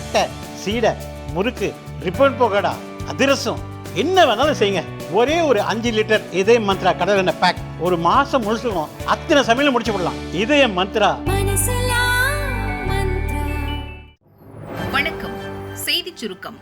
தட்டை, சீடை, முறுக்கு, ரிப்பன் பக்கோடா, அதிரசம், என்ன வேணாலும் செய்யுங்க. ஒரே ஒரு 5 லிட்டர் இதய மந்த்ரா கடல் எண்ணெய் பேக் ஒரு மாசம் முழுசுக்கும் அத்தனை சமையல் முடிச்சு விடலாம். இதய மந்த்ரா. வணக்கம். செய்திச் சுருக்கம்.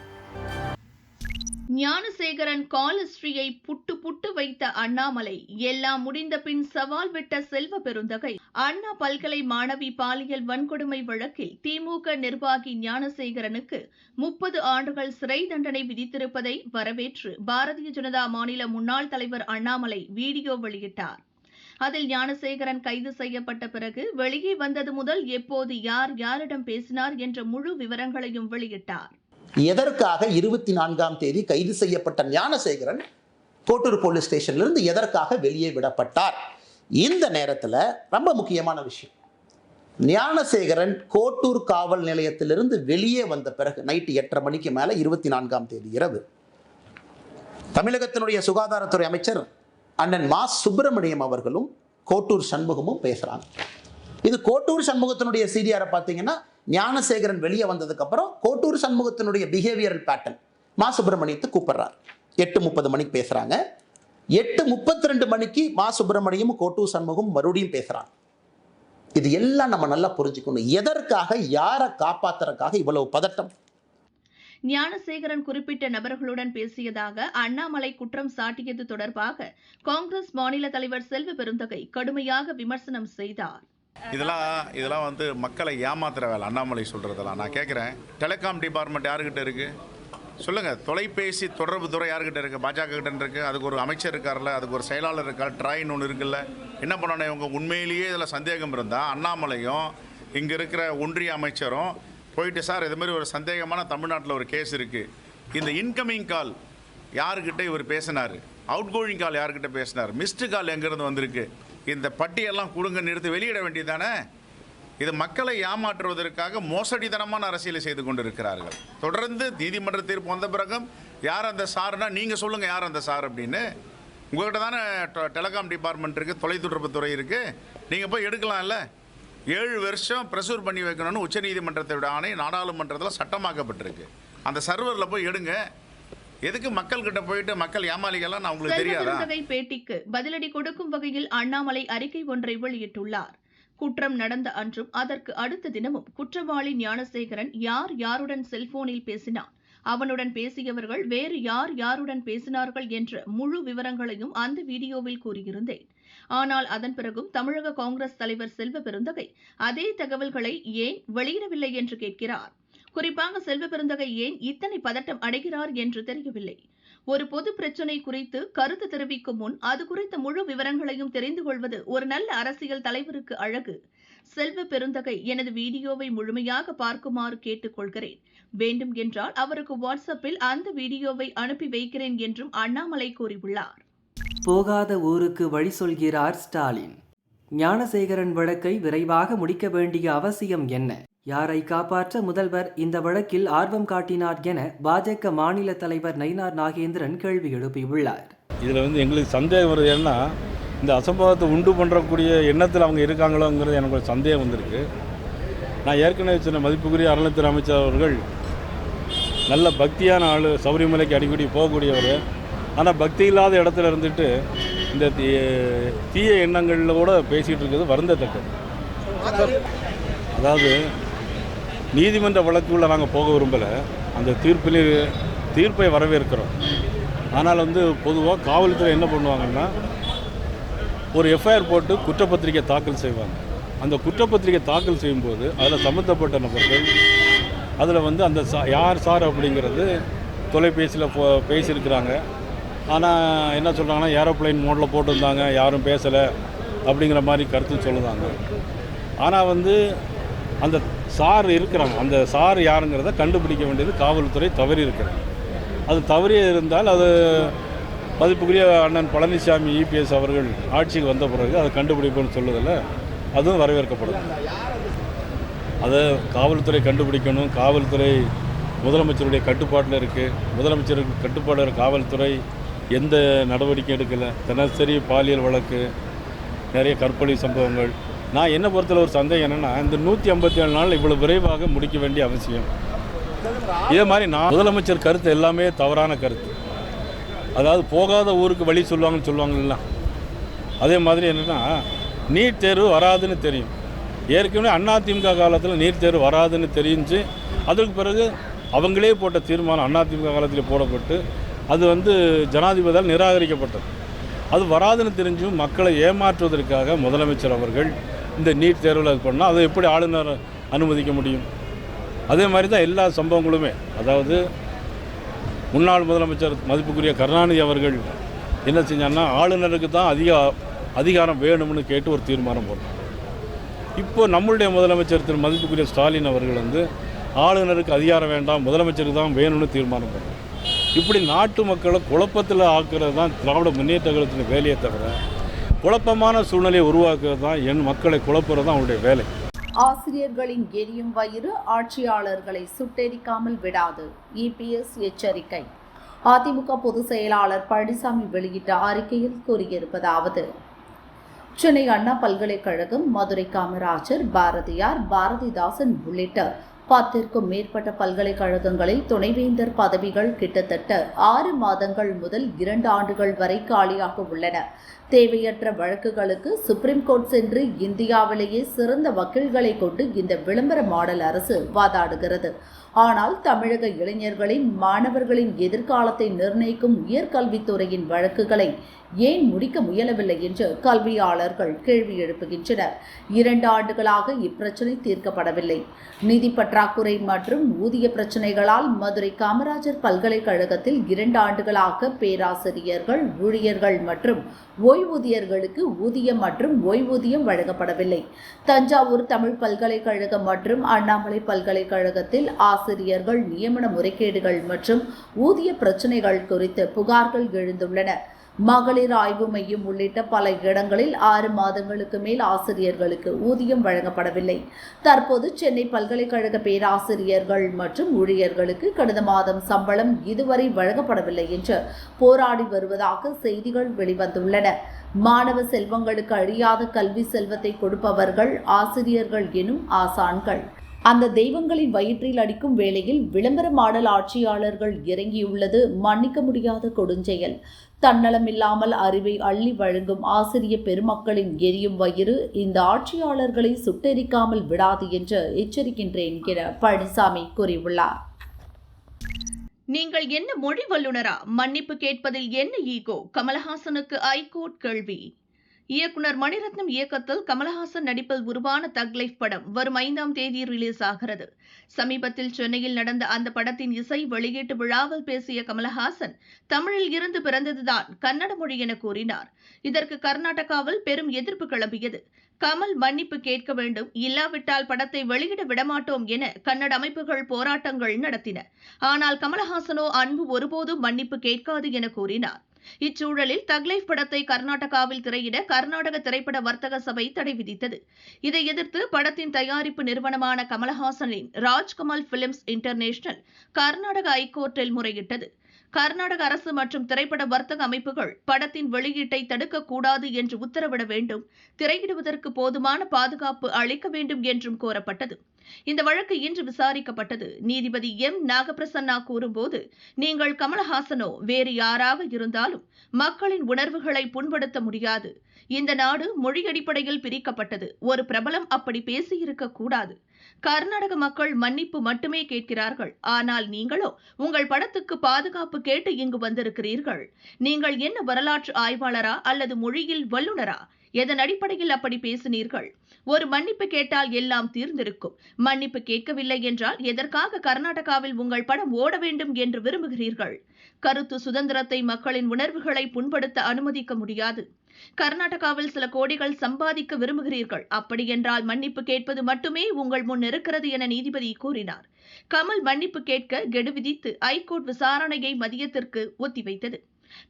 ஞானசேகரன் காலஸ்ரீயை புட்டு வைத்த அண்ணாமலை, எல்லாம் முடிந்த பின் சவால் விட்ட செல்வ பெருந்தகை. அண்ணா பல்கலை மாணவி பாலியல் வன்கொடுமை வழக்கில் திமுக நிர்வாகி ஞானசேகரனுக்கு 30 ஆண்டுகள் சிறை தண்டனை விதித்திருப்பதை வரவேற்று பாரதிய ஜனதா மாநில முன்னாள் தலைவர் அண்ணாமலை வீடியோ வெளியிட்டார். அதில் ஞானசேகரன் கைது செய்யப்பட்ட பிறகு வெளியே வந்தது முதல் எப்போது யார் யாரிடம் பேசினார் என்ற முழு விவரங்களையும் வெளியிட்டார். எதற்காக 24ஆம் தேதி கைது செய்யப்பட்ட ஞானசேகரன் கோட்டூர் போலீஸ் ஸ்டேஷன்லேருந்து எதற்காக வெளியே விடப்பட்டார்? இந்த நேரத்தில் ரொம்ப முக்கியமான விஷயம், ஞானசேகரன் கோட்டூர் காவல் நிலையத்திலிருந்து வெளியே வந்த பிறகு நைட்டு 8:30 மணிக்கு மேலே 24ஆம் தேதி இரவு தமிழகத்தினுடைய சுகாதாரத்துறை அமைச்சர் அண்ணன் மா சுப்பிரமணியம் அவர்களும் கோட்டூர் சண்முகமும் பேசுகிறாங்க. இது கோட்டூர் சண்முகத்தினுடைய சீரியாரை பார்த்தீங்கன்னா, ஞானசேகரன் வெளியே வந்ததுக்கு அப்புறம் கோட்டூர் சண்முகத்தினுடைய பிஹேவியரல் பேட்டர்ன் மா சுப்பிரமணியத்தை கூப்பிடுறார். 8:30 மணிக்கு பேசுறாங்க. 8:32 மணிக்கு மா சுப்பிரமணியம் கோட்டூர் சண்முகம் மறுபடியும் பேசுறாங்க. இது எல்லாம் நம்ம நல்லா புரிஞ்சுக்கணும். எதற்காக, யாரை காப்பாத்துறதுக்காக இவ்வளவு பதட்டம்? ஞானசேகரன் குறிப்பிட்ட நபர்களுடன் பேசியதாக அண்ணாமலை குற்றம் சாட்டியது தொடர்பாக காங்கிரஸ் மாநில தலைவர் செல்வ பெருந்தகை கடுமையாக விமர்சனம் செய்தார். இதெல்லாம் வந்து மக்களை ஏமாத்துற வேலை அண்ணாமலை சொல்கிறதெல்லாம். நான் கேட்குறேன், டெலிகாம் டிபார்ட்மெண்ட் யாருக்கிட்ட இருக்குது சொல்லுங்கள்? தொலைபேசி தொடர்பு துறை யாருக்கிட்ட இருக்குது? பாஜக கிட்ட இருக்குது. அதுக்கு ஒரு அமைச்சர் இருக்கார்ல, அதுக்கு ஒரு செயலாளர் இருக்கார், ட்ராயின்னு ஒன்று இருக்குல்ல. என்ன பண்ணணும் இவங்க? உண்மையிலேயே இதில் சந்தேகம் இருந்தால் அண்ணாமலையும் இங்கே இருக்கிற ஒன்றிய அமைச்சரும் போயிட்டு, சார் இது மாதிரி ஒரு சந்தேகமான தமிழ்நாட்டில் ஒரு கேஸ் இருக்குது, இந்த இன்கமிங் கால் யாருக்கிட்ட இவர் பேசினார், அவுட் கோயிங் கால் யாருக்கிட்ட பேசினார், மிஸ்டு கால் எங்கேருந்து வந்திருக்கு, இந்த பட்டியெல்லாம் கொடுங்க, நிறுத்தி வெளியிட வேண்டியதானே? இது மக்களை ஏமாற்றுவதற்காக மோசடித்தனமான அரசியலை செய்து கொண்டிருக்கிறார்கள். தொடர்ந்து நீதிமன்ற தீர்ப்பு வந்த பிறகும் யார் அந்த சார்னா நீங்கள் சொல்லுங்கள் யார் அந்த சார் அப்படின்னு. உங்கள்கிட்ட தானே டெலிகாம் டிபார்ட்மெண்ட் இருக்குது, தொலைத்தொடர்புத்துறை இருக்குது, நீங்கள் போய் எடுக்கலாம்ல. 7 வருஷம் ப்ரெஷர் பண்ணி வைக்கணும்னு உச்சநீதிமன்றத்தோட ஆணை நாடாளுமன்றத்தில் சட்டமாக்கப்பட்டிருக்கு. அந்த சர்வரில் போய் எடுங்க. எதுக்கு மக்கள் கிட்ட போயிட்டு மக்கள் ஏமாளிகள்லாம் நான் உங்களுக்கு தெரியாதா? பேட்டிக்கு பதிலடி கொடுக்கும் வகையில் அண்ணாமலை அறிக்கை ஒன்றை வெளியிட்டுள்ளார். குற்றம் நடந்த அன்றும் அதற்கு அடுத்த தினமும் குற்றவாளி ஞானசேகரன் யார் யாருடன் செல்போனில் பேசினார், அவனுடன் பேசியவர்கள் வேறு யார் யாருடன் பேசினார்கள் என்ற முழு விவரங்களையும் அந்த வீடியோவில் கூறியிருந்தேன். ஆனால் அதன் பிறகும் தமிழக காங்கிரஸ் தலைவர் செல்வ பெருந்தகை அதே தகவல்களை ஏன் வெளியிடவில்லை என்று கேட்கிறார். குறிப்பாக செல்வ பெருந்தகை ஏன் இத்தனை பதட்டம் அடைகிறார் என்று தெரியவில்லை. ஒரு பொது பிரச்சினை குறித்து கருத்து தெரிவிக்கும் முன் அது குறித்த முழு விவரங்களையும் தெரிந்து கொள்வது ஒரு நல்ல அரசியல் தலைவருக்கு அழகு. செல்வ பெருந்தகை எனது வீடியோவை முழுமையாக பார்க்குமாறு கேட்டுக்கொள்கிறேன். வேண்டும் என்றால் அவருக்கு வாட்ஸ்அப்பில் அந்த வீடியோவை அனுப்பி வைக்கிறேன் என்றும் அண்ணாமலை கூறியுள்ளார். போகாத ஊருக்கு வழி சொல்கிறார் ஸ்டாலின். ஞானசேகரன் வழக்கை விரைவாக முடிக்க வேண்டிய அவசியம் என்ன? யாரை காப்பாற்ற முதல்வர் இந்த வழக்கில் ஆர்வம் காட்டினார் என பாஜக மாநில தலைவர் நயினார் நாகேந்திரன் கேள்வி எழுப்பியுள்ளார். இதில் எங்களுக்கு சந்தேகம் வருது. ஏன்னா இந்த அசம்பாவத்தை உண்டு பண்ணுறக்கூடிய எண்ணத்தில் அவங்க இருக்காங்களோங்கிறது எனக்கு ஒரு சந்தேகம் வந்திருக்கு. நான் ஏற்கனவே சொன்ன மதிப்புக்குரிய அறநிலையத்துறை அமைச்சர் அவர்கள் நல்ல பக்தியான ஆள், சபரிமலைக்கு அடிக்கடி போகக்கூடியவர். ஆனால் பக்தி இல்லாத இடத்துல இருந்துட்டு இந்த தீய எண்ணங்களில் கூட பேசிகிட்டு இருக்கிறது வருந்தத்தக்கது. அதாவது நீதிமன்ற வழக்குள்ள நாங்கள் போக விரும்பலை, அந்த தீர்ப்பை வரவேற்கிறோம். ஆனால் பொதுவாக காவல்துறை என்ன பண்ணுவாங்கன்னா, ஒரு எஃப்ஐஆர் போட்டு குற்றப்பத்திரிகை தாக்கல் செய்வாங்க. அந்த குற்றப்பத்திரிகை தாக்கல் செய்யும்போது அதில் சம்மந்தப்பட்ட நபர்கள் அதில் அந்த யார் சார் அப்படிங்கிறது தொலைபேசியில் பேசியிருக்கிறாங்க. ஆனால் என்ன சொல்கிறாங்கன்னா, ஏரோப்ளைன் மோடில் போட்டிருந்தாங்க, யாரும் பேசலை அப்படிங்கிற மாதிரி கருத்து சொல்லுதாங்க. ஆனால் அந்த சார் இருக்கிறாங்க, அந்த சார் யாருங்கிறத கண்டுபிடிக்க வேண்டியது காவல்துறை தவறி இருக்கிறாங்க. அது தவறியே இருந்தால் அது மதிப்புக்குரிய அண்ணன் பழனிசாமி இபிஎஸ் அவர்கள் ஆட்சிக்கு வந்த பிறகு அதை கண்டுபிடிப்போன்னு சொல்லுதில்ல, அதுவும் வரவேற்கப்படுது. அதை காவல்துறை கண்டுபிடிக்கணும். காவல்துறை முதலமைச்சருடைய கட்டுப்பாட்டில் இருக்குது. முதலமைச்சருக்கு கட்டுப்பாடு காவல்துறை எந்த நடவடிக்கை எடுக்கலை. தினசரி பாலியல் வழக்கு, நிறைய கற்பழி சம்பவங்கள். நான் என்னை பொறுத்தல ஒரு சந்தேகம் என்னென்னா, இந்த 157 நாள் இவ்வளோ விரைவாக முடிக்க வேண்டிய அவசியம். இதே மாதிரி நான் முதலமைச்சர் கருத்து எல்லாமே தவறான கருத்து. அதாவது போகாத ஊருக்கு வழி சொல்லுவாங்கல்ல, அதே மாதிரி என்னென்னா நீட் தேர்வு வராதுன்னு தெரியும். ஏற்கனவே அதிமுக காலத்தில் நீட் தேர்வு வராதுன்னு தெரிஞ்சு அதுக்கு பிறகு அவங்களே போட்ட தீர்மானம் அதிமுக காலத்தில் போடப்பட்டு அது ஜனாதிபதியால் நிராகரிக்கப்பட்டது. அது வராதுன்னு தெரிஞ்சும் மக்களை ஏமாற்றுவதற்காக முதலமைச்சர் அவர்கள் இந்த நீட் தேர்வில் அது பண்ணால் அதை எப்படி ஆளுநர் அனுமதிக்க முடியும்? அதே மாதிரி தான் எல்லா சம்பவங்களுமே. அதாவது முன்னாள் முதலமைச்சர் மதிப்புக்குரிய கருணாநிதி அவர்கள் என்ன செஞ்சாங்கன்னா ஆளுநருக்கு தான் அதிகாரம் வேணும்னு கேட்டு ஒரு தீர்மானம் போட்டார். இப்போ நம்மளுடைய முதலமைச்சர் திரு மதிப்புக்குரிய ஸ்டாலின் அவர்கள் ஆளுநருக்கு அதிகாரம் வேண்டாம், முதலமைச்சருக்கு தான் வேணும்னு தீர்மானம் போட்டார். இப்படி நாட்டு மக்களை குழப்பத்தில் ஆக்குறது தான் திராவிட முன்னேற்ற கழகத்தின் வேலையை தவிர குழப்பமான சூழ்நிலையை உருவாக்குறது தான் என் மக்களை குழப்புறது தான் அவருடைய வேலை. ஆசிரியர்களின் எரியும் வயிறு ஆட்சியாளர்களை சுட்டெரிக்காமல் விடாது. இபிஎஸ் எச்சரிக்கை. அதிமுக பொதுச் செயலாளர் பழனிசாமி வெளியிட்ட அறிக்கையில் கூறியிருப்பதாவது: சென்னை அண்ணா பல்கலைக்கழகம், மதுரை காமராஜர், பாரதியார், பாரதிதாசன் உள்ளிட்ட 10க்கும் மேற்பட்ட பல்கலைக்கழகங்களில் துணைவேந்தர் பதவிகள் கிட்டத்தட்ட 6 மாதங்கள் முதல் 2 ஆண்டுகள் வரை காலியாக உள்ளன. தேவையற்ற வழக்குகளுக்கு சுப்ரீம் கோர்ட் சென்று இந்தியாவிலேயே சிறந்த வக்கீல்களை கொண்டு இந்த விளம்பர மாடல் அரசு வாதாடுகிறது. ஆனால் தமிழக இளைஞர்களின், மாணவர்களின் எதிர்காலத்தை நிர்ணயிக்கும் உயர்கல்வித்துறையின் வழக்குகளை ஏன் முடிக்க முயலவில்லை என்று கல்வியாளர்கள் கேள்வி எழுப்புகின்றனர். 2 ஆண்டுகளாக இப்பிரச்சினை தீர்க்கப்படவில்லை. நிதி பற்றாக்குறை மற்றும் ஊதிய பிரச்சினைகளால் மதுரை காமராஜர் பல்கலைக்கழகத்தில் 2 ஆண்டுகளாக பேராசிரியர்கள், ஊழியர்கள் மற்றும் ஓய்வூதியர்களுக்கு ஊதியம் மற்றும் ஓய்வூதியம் வழங்கப்படவில்லை. தஞ்சாவூர் தமிழ் பல்கலைக்கழகம் மற்றும் அண்ணாமலை பல்கலைக்கழகத்தில் ஆசிரியர்கள் நியமன முறைகேடுகள் மற்றும் ஊதிய பிரச்சினைகள் குறித்து புகார்கள் எழுந்துள்ளன. மகளிர் ஆய்வு மையம் உள்ளிட்ட பல இடங்களில் 6 மாதங்களுக்கு மேல் ஆசிரியர்களுக்கு ஊதியம் வழங்கப்படவில்லை. தற்போது சென்னை பல்கலைக்கழக பேராசிரியர்கள் மற்றும் ஊழியர்களுக்கு கடந்த மாதம் சம்பளம் இதுவரை வழங்கப்படவில்லை என்று போராடி வருவதாக செய்திகள் வெளிவந்துள்ளன. மாணவ செல்வங்களுக்கு அழியாத கல்வி செல்வத்தை கொடுப்பவர்கள் ஆசிரியர்கள் எனும் ஆசான்கள். அந்த தெய்வங்களின் வயிற்றில் அடிக்கும் வேளையில் விளம்பர மாடல் ஆட்சியாளர்கள் இறங்கியுள்ளது மன்னிக்க முடியாத கொடுஞ்செயல். தன்னலமில்லாமல் அறிவை அள்ளி வழங்கும் ஆசிரிய பெருமக்களின் எரியும் வயிறு இந்த ஆட்சியாளர்களை சுட்டெரிக்காமல் விடாது என்று எச்சரிக்கின்றேன் என பழனிசாமி கூறியுள்ளார். நீங்கள் என்ன மொழி வல்லுநரா? மன்னிப்பு கேட்பதில் என்ன ஈகோ? கமலஹாசனுக்கு ஐகோர்ட் கேள்வி. இயக்குனர் மணிரத்னம் இயக்கத்தில் கமலஹாசன் நடிப்பில் உருவான தக் லைஃப் படம் வரும் 5ஆம் தேதி ரிலீஸ் ஆகிறது. சமீபத்தில் சென்னையில் நடந்த அந்த படத்தின் இசை வெளியீட்டு விழாவில் பேசிய கமலஹாசன், தமிழில் இருந்து பிறந்ததுதான் கன்னட மொழி என கூறினார். இதற்கு கர்நாடகாவில் பெரும் எதிர்ப்பு கிளம்பியது. கமல் மன்னிப்பு கேட்க வேண்டும், இல்லாவிட்டால் படத்தை வெளியிட விடமாட்டோம் என கன்னட அமைப்புகள் போராட்டங்கள் நடத்தின. ஆனால் கமலஹாசனோ அன்பு ஒருபோதும் மன்னிப்பு கேட்காது என கூறினார். இச்சூழலில் தக் லைஃப் படத்தை கர்நாடகாவில் திரையிட கர்நாடக திரைப்பட வர்த்தக சபை தடை விதித்தது. இதை எதிர்த்து படத்தின் தயாரிப்பு நிறுவனமான கமலஹாசனின் ராஜ்கமல் பிலிம்ஸ் இன்டர்நேஷனல் கர்நாடக ஐகோர்ட்டில் முறையிட்டது. கர்நாடக அரசு மற்றும் திரைப்பட வர்த்தக அமைப்புகள் படத்தின் வெளியீட்டை தடுக்கக்கூடாது என்று உத்தரவிட வேண்டும், திரையிடுவதற்கு போதுமான பாதுகாப்பு அளிக்க வேண்டும் என்றும் கோரப்பட்டது. இந்த வழக்கு இன்று விசாரிக்கப்பட்டது. நீதிபதி எம் நாகப்பிரசன்னா கூறும்போது, நீங்கள் கமலஹாசனோ வேறு யாராக இருந்தாலும் மக்களின் உணர்வுகளை புண்படுத்த முடியாது. இந்த நாடு மொழி அடிப்படையில் பிரிக்கப்பட்டது. ஒரு பிரபலம் அப்படி பேசியிருக்க கூடாது. கர்நாடக மக்கள் மன்னிப்பு மட்டுமே கேட்கிறார்கள். ஆனால் நீங்களோ உங்கள் படத்துக்கு பாதுகாப்பு கேட்டு இங்கு வந்திருக்கிறீர்கள். நீங்கள் என்ன வரலாற்று ஆய்வாளரா அல்லது மொழியில் வல்லுநரா? எதன் அடிப்படையில் அப்படி பேசினீர்கள்? ஒரு மன்னிப்பு கேட்டால் எல்லாம் தீர்ந்திருக்கும். மன்னிப்பு கேட்கவில்லை என்றால் எதற்காக கர்நாடகாவில் உங்கள் படம் ஓட வேண்டும் என்று விரும்புகிறீர்கள்? கருத்து சுதந்திரத்தை, மக்களின் உணர்வுகளை புண்படுத்த அனுமதிக்க முடியாது. கர்நாடகாவில் சில கோடிகள் சம்பாதிக்க விரும்புகிறீர்கள். அப்படியென்றால் மன்னிப்பு கேட்பது மட்டுமே உங்கள் முன் இருக்கிறது என நீதிபதி கூறினார். கமல் மன்னிப்பு கேட்க கெடு விதித்து ஐகோர்ட் விசாரணையை மதியத்திற்கு ஒத்திவைத்தது.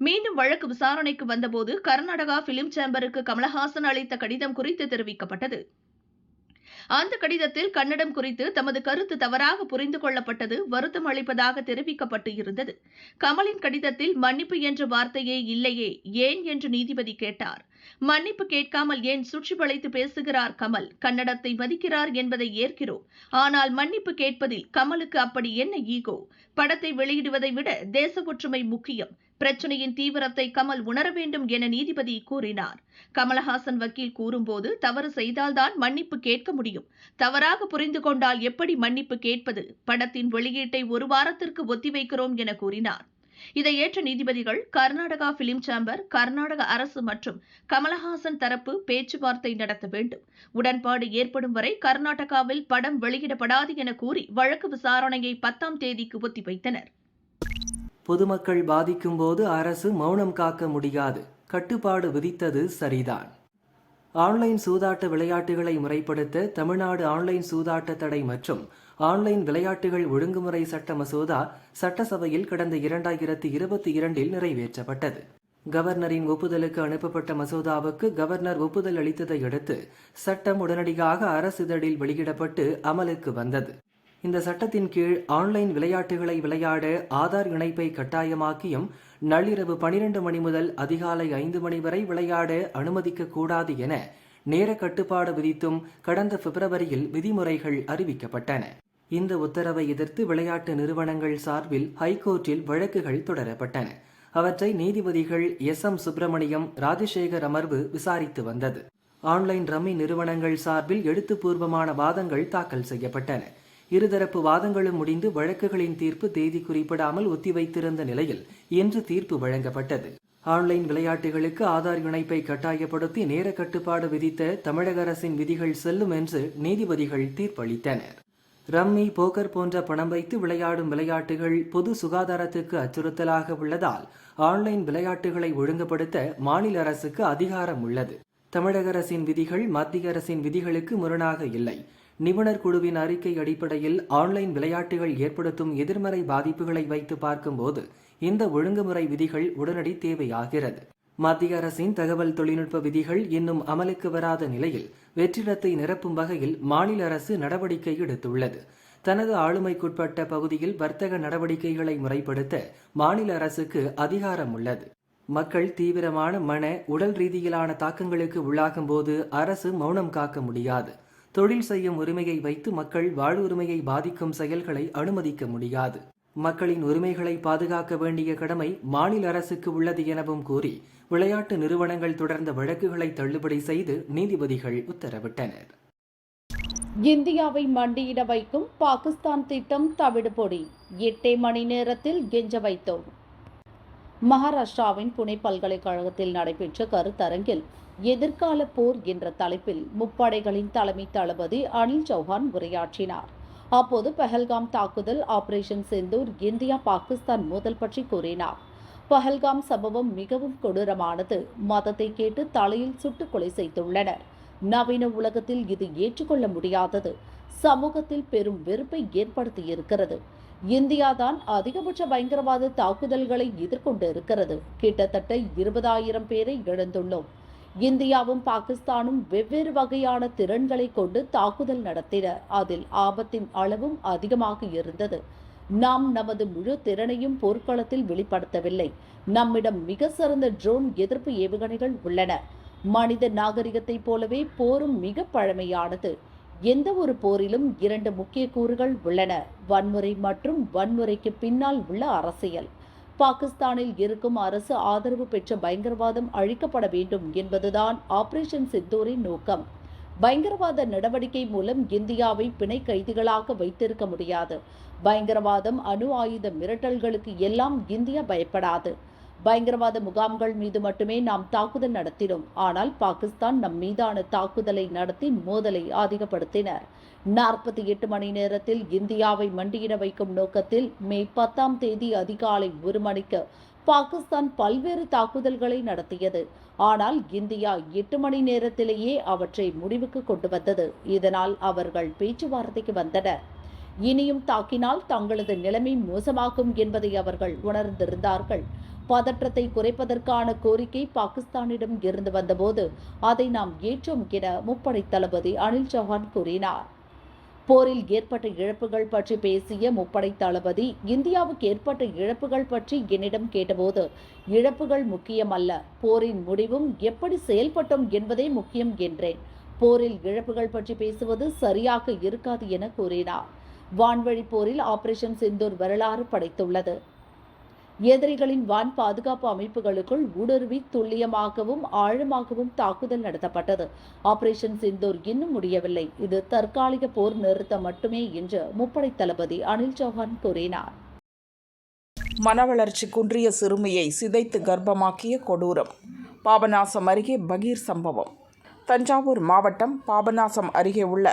மீண்டும் வழக்கு விசாரணைக்கு வந்தபோது கர்நாடகா பிலிம் சேம்பருக்கு கமலஹாசன் அளித்த கடிதம் குறித்து தெரிவிக்கப்பட்டது. அந்த கடிதத்தில் கன்னடம் குறித்து தமது கருத்து தவறாக புரிந்து கொள்ளப்பட்டது வருத்தம் அளிப்பதாக தெரிவிக்கப்பட்டு இருந்தது. கமலின் கடிதத்தில் மன்னிப்பு என்ற வார்த்தையே இல்லையே, ஏன் என்று நீதிபதி கேட்டார். மன்னிப்பு கேட்காமல் ஏன் சுற்றி வளைத்து பேசுகிறார் கமல்? கன்னடத்தை மதிக்கிறார் என்பதை ஏற்கிறோம். ஆனால் மன்னிப்பு கேட்பதில் கமலுக்கு அப்படி என்ன ஈகோ? படத்தை வெளியிடுவதை விட தேச ஒற்றுமை முக்கியம். பிரச்சனையின் தீவிரத்தை கமல் உணர வேண்டும் என நீதிபதி கூறினார். கமலஹாசன் வக்கீல் கூறும்போது, தவறு செய்தால்தான் மன்னிப்பு கேட்க முடியும். தவறாக புரிந்து கொண்டால் எப்படி மன்னிப்பு கேட்பது? படத்தின் வெளியீட்டை 1 வாரத்திற்கு ஒத்திவைக்கிறோம் என கூறினார். இதை ஏற்ற நீதிபதிகள் கர்நாடகா பிலிம் சேம்பர், கர்நாடக அரசு மற்றும் கமலஹாசன் தரப்பு பேச்சுவார்த்தை நடத்த வேண்டும். உடன்பாடு ஏற்படும் வரை கர்நாடகாவில் படம் வெளியிடப்படாது என கூறி வழக்கு விசாரணையை 10ஆம் தேதிக்கு ஒத்திவைத்தனர். பொதுமக்கள் பாதிக்கும் போது அரசு மௌனம் காக்க முடியாது. கட்டுப்பாடு விதித்தது சரிதான். ஆன்லைன் சூதாட்ட விளையாட்டுகளை முறைப்படுத்த தமிழ்நாடு ஆன்லைன் சூதாட்ட தடை மற்றும் ஆன்லைன் விளையாட்டுகள் ஒழுங்குமுறை சட்ட மசோதா சட்டசபையில் கடந்த 2022 நிறைவேற்றப்பட்டது. கவர்னரின் ஒப்புதலுக்கு அனுப்பப்பட்ட மசோதாவுக்கு கவர்னர் ஒப்புதல் அளித்ததை அடுத்து சட்டம் உடனடியாக அரசிதழில் வெளியிடப்பட்டு அமலுக்கு வந்தது. இந்த சட்டத்தின் கீழ் ஆன்லைன் விளையாட்டுகளை விளையாட ஆதார் இணைப்பை கட்டாயமாக்கியும் நள்ளிரவு 12 மணி முதல் அதிகாலை 5 மணி வரை விளையாட அனுமதிக்க கூடாது என நேர கட்டுப்பாடு விதித்தும் கடந்த பிப்ரவரியில் விதிமுறைகள் அறிவிக்கப்பட்டன. இந்த உத்தரவை எதிர்த்து விளையாட்டு நிறுவனங்கள் சார்பில் ஹைகோர்ட்டில் வழக்குகள் தொடரப்பட்டன. அவற்றை நீதிபதிகள் SM சுப்பிரமணியம், ராஜசேகர் அமர்வு விசாரித்து வந்தது. ஆன்லைன் ரம்மி நிறுவனங்கள் சார்பில் எழுத்துப்பூர்வமான வாதங்கள் தாக்கல் செய்யப்பட்டன. இருதரப்பு வாதங்களும் முடிந்து வழக்குகளின் தீர்ப்பு தேதி குறிப்பிடாமல் ஒத்திவைத்திருந்த நிலையில் இன்று தீர்ப்பு வழங்கப்பட்டது. ஆன்லைன் விளையாட்டுகளுக்கு ஆதார் இணைப்பை கட்டாயப்படுத்தி நேர கட்டுப்பாடு விதித்த தமிழக அரசின் விதிகள் செல்லும் என்று நீதிபதிகள் தீர்ப்பளித்தனர். ரம்மி, போக்கர் போன்ற பணம் வைத்து விளையாடும் விளையாட்டுகள் பொது சுகாதாரத்துக்கு அச்சுறுத்தலாக உள்ளதால் ஆன்லைன் விளையாட்டுகளை ஒழுங்குபடுத்த மாநில அரசுக்கு அதிகாரம் உள்ளது. தமிழக அரசின் விதிகள் மத்திய அரசின் விதிகளுக்கு முரணாக இல்லை. நிபுணர் குழுவின் அறிக்கை அடிப்படையில் ஆன்லைன் விளையாட்டுகள் ஏற்படுத்தும் எதிர்மறை பாதிப்புகளை வைத்து பார்க்கும்போது இந்த ஒழுங்குமுறை விதிகள் உடனடி தேவையாகிறது. மத்திய அரசின் தகவல் தொழில்நுட்ப விதிகள் இன்னும் அமலுக்கு வராத நிலையில் வெற்றிடத்தை நிரப்பும் வகையில் மாநில அரசு நடவடிக்கை எடுத்துள்ளது. தனது ஆளுமைக்குட்பட்ட பகுதியில் வர்த்தக நடவடிக்கைகளை முறைப்படுத்த மாநில அரசுக்கு அதிகாரம் உள்ளது. மக்கள் தீவிரமான மன, உடல் ரீதியிலான தாக்கங்களுக்கு உள்ளாகும் போது அரசு மௌனம் காக்க முடியாது. தொழில் செய்யும் உரிமையை வைத்து மக்கள் வாழ்வுரிமையை பாதிக்கும் செயல்களை அனுமதிக்க முடியாது. மக்களின் உரிமைகளை பாதுகாக்க வேண்டிய கடமை மாநில அரசுக்கு உள்ளது எனவும் கூறி விளையாட்டு நிறுவனங்கள் தொடர்ந்த வழக்குகளை தள்ளுபடி செய்து நீதிபதிகள் உத்தரவிட்டனர். இந்தியாவை மண்டியிட வைக்கும் பாகிஸ்தான் திட்டம் தவிடுபொடி. 8 மணி நேரத்தில் கெஞ்ச வைத்தோம். மகாராஷ்டிராவின் புனே பல்கலைக்கழகத்தில் நடைபெற்ற கருத்தரங்கில் எதிர்கால போர் என்ற தலைப்பில் முப்படைகளின் தலைமை தளபதி அனில் சௌஹான் உரையாற்றினார். அப்போது பஹல்காம் தாக்குதல், ஆபரேஷன் சிந்தூர், இந்தியா பாகிஸ்தான் மோதல் பற்றி கூறினார். பஹல்காம் சம்பவம் மிகவும் கொடூரமானது. மதத்தை கேட்டு தலையில் சுட்டுக் கொலை செய்துள்ளனர். நவீன உலகத்தில் இது ஏற்றுக்கொள்ள முடியாதது. சமூகத்தில் பெரும் வெறுப்பை ஏற்படுத்தியிருக்கிறது. இந்தியாதான் அதிகபட்ச பயங்கரவாத தாக்குதல்களை எதிர்கொண்டு இருக்கிறது. கிட்டத்தட்ட 20,000 பேரை இழந்துள்ளோம். இந்தியாவும் பாகிஸ்தானும் வெவ்வேறு வகையான திறன்களை கொண்டு தாக்குதல் நடத்தின. அதில் ஆபத்தின் அளவும் அதிகமாக இருந்தது. நாம் நமது முழு திறனையும் போர்க்களத்தில் வெளிப்படுத்தவில்லை. நம்மிடம் மிக சிறந்த ட்ரோன் எதிர்ப்பு ஏவுகணைகள் உள்ளன. மனித நாகரிகத்தைப் போலவே போரும் மிக பழமையானது. எந்த ஒரு போரிலும் 2 முக்கிய கூறுகள் உள்ளன: வன்முறை மற்றும் வன்முறைக்கு பின்னால் உள்ள அரசியல். பாகிஸ்தானில் இருக்கும் அரசு ஆதரவு பெற்ற பயங்கரவாதம் அழிக்கப்பட வேண்டும் என்பதுதான் ஆபரேஷன் சிந்தூரின் நோக்கம். பயங்கரவாத நடவடிக்கை மூலம் இந்தியாவை பிணை கைதிகளாக வைத்திருக்க முடியாது. பயங்கரவாதம், அணு ஆயுத மிரட்டல்களுக்கு எல்லாம் இந்தியா பயப்படாது. பயங்கரவாத முகாம்கள் மீது மட்டுமே நாம் தாக்குதல் நடத்தினோம். ஆனால் பாகிஸ்தான் நம் மீதான தாக்குதலை நடத்தி மோதலை அதிகப்படுத்தினர். 48 மணி நேரத்தில் இந்தியாவை மண்டியிட வைக்கும் நோக்கத்தில் மே 10ஆம் தேதி அதிகாலை 1 மணிக்கு பாகிஸ்தான் பல்வேறு தாக்குதல்களை நடத்தியது. ஆனால் இந்தியா 8 மணி நேரத்திலேயே அவற்றை முடிவுக்கு கொண்டு வந்தது. இதனால் அவர்கள் பேச்சுவார்த்தைக்கு வந்தனர். இனியும் தாக்கினால் தங்களது நிலைமை மோசமாகும் என்பதை அவர்கள் உணர்ந்திருந்தார்கள். பதற்றத்தை குறைப்பதற்கான கோரிக்கை பாகிஸ்தானிடம் இருந்து வந்தபோது அதை நாம் ஏற்றோம் என முப்படை தளபதி அனில் சௌஹான் கூறினார். போரில் ஏற்பட்ட இழப்புகள் பற்றி பேசிய முப்படை தளபதி, இந்தியாவுக்கு ஏற்பட்ட இழப்புகள் பற்றி என்னிடம் கேட்டபோது, இழப்புகள் முக்கியமல்ல, போரின் முடிவும் எப்படி செயல்பட்டோம் என்பதே முக்கியம் என்றேன். போரில் இழப்புகள் பற்றி பேசுவது சரியாக இருக்காது என கூறினார். வான்வழி போரில் ஆபரேஷன் சிந்தூர் வரலாறு படைத்துள்ளது. எதிரிகளின் வான் பாதுகாப்பு அமைப்புகளுக்குள் ஊடுருவி துல்லியமாகவும் ஆழமாகவும் தாக்குதல் நடத்தப்பட்டது. ஆபரேஷன் சிந்தூர் இன்னும் முடியவில்லை. இது தற்காலிக போர் நிறுத்தம் மட்டுமே என்று முப்படை தளபதி அனில் சௌஹான் கூறினார். மனவளர்ச்சி குன்றிய சிறுமியை சிதைத்து கர்ப்பமாக்கிய கொடூரம். பாபநாசம் அருகே பகீர் சம்பவம். தஞ்சாவூர் மாவட்டம் பாபநாசம் அருகே உள்ள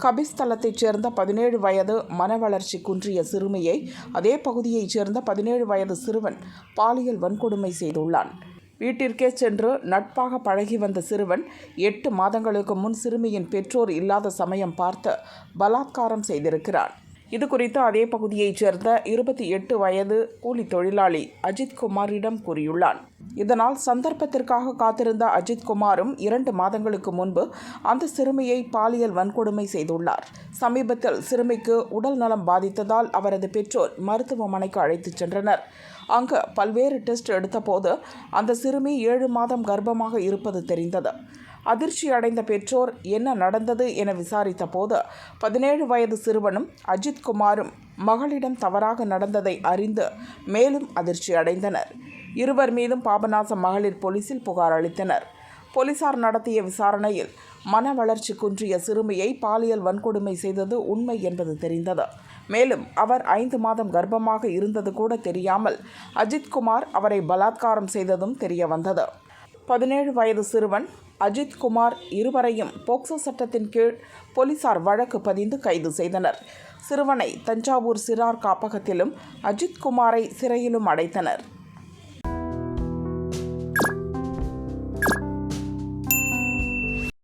கபிஸ்தலத்தைச் சேர்ந்த 17 வயது மனவளர்ச்சி குன்றிய சிறுமியை அதே பகுதியைச் சேர்ந்த 17 வயது சிறுவன் பாலியல் வன்கொடுமை செய்துள்ளான். வீட்டிற்கே சென்று நட்பாக பழகி வந்த சிறுவன் 8 மாதங்களுக்கு முன் சிறுமியின் பெற்றோர் இல்லாத சமயம் பார்த்து பலாத்காரம் செய்திருக்கிறான். இது குறித்து அதே பகுதியைச் சேர்ந்த 28 வயது கூலி தொழிலாளி அஜித்குமாரிடம் கூறியுள்ளான். இதனால் சந்தர்ப்பத்திற்காக காத்திருந்த அஜித்குமாரும் 2 மாதங்களுக்கு முன்பு அந்த சிறுமியை பாலியல் வன்கொடுமை செய்துள்ளார். சமீபத்தில் சிறுமிக்கு உடல் நலம் பாதித்ததால் அவரது பெற்றோர் மருத்துவமனைக்கு அழைத்துச் சென்றனர். அங்கு பல்வேறு டெஸ்ட் எடுத்தபோது அந்த சிறுமி 7 மாதம் கர்ப்பமாக இருப்பது தெரிந்தது. அதிர்ச்சி அடைந்த பெற்றோர் என்ன நடந்தது என விசாரித்த போது 17 வயது சிறுவனும் அஜித்குமாரும் மகளிடம் தவறாக நடந்ததை அறிந்து மேலும் அதிர்ச்சி அடைந்தனர். இருவர் மீதும் பாபநாசம் மகளிர் போலீசில் புகார் அளித்தனர். போலீசார் நடத்திய விசாரணையில் மன வளர்ச்சி குன்றிய சிறுமியை பாலியல் வன்கொடுமை செய்தது உண்மை என்பது தெரிந்தது. மேலும் அவர் 5 மாதம் கர்ப்பமாக இருந்தது கூட தெரியாமல் அஜித்குமார் அவரை பலாத்காரம் செய்ததும் தெரிய வந்தது. 17 வயது சிறுவன் அஜித்குமார் இருவரையும் போக்சோ சட்டத்தின் கீழ் போலீசார் வழக்கு பதிந்து கைது செய்தனர். சிறுவனை தஞ்சாவூர் சிறார் காப்பகத்திலும் அஜித்குமாரை சிறையிலும் அடைத்தனர்.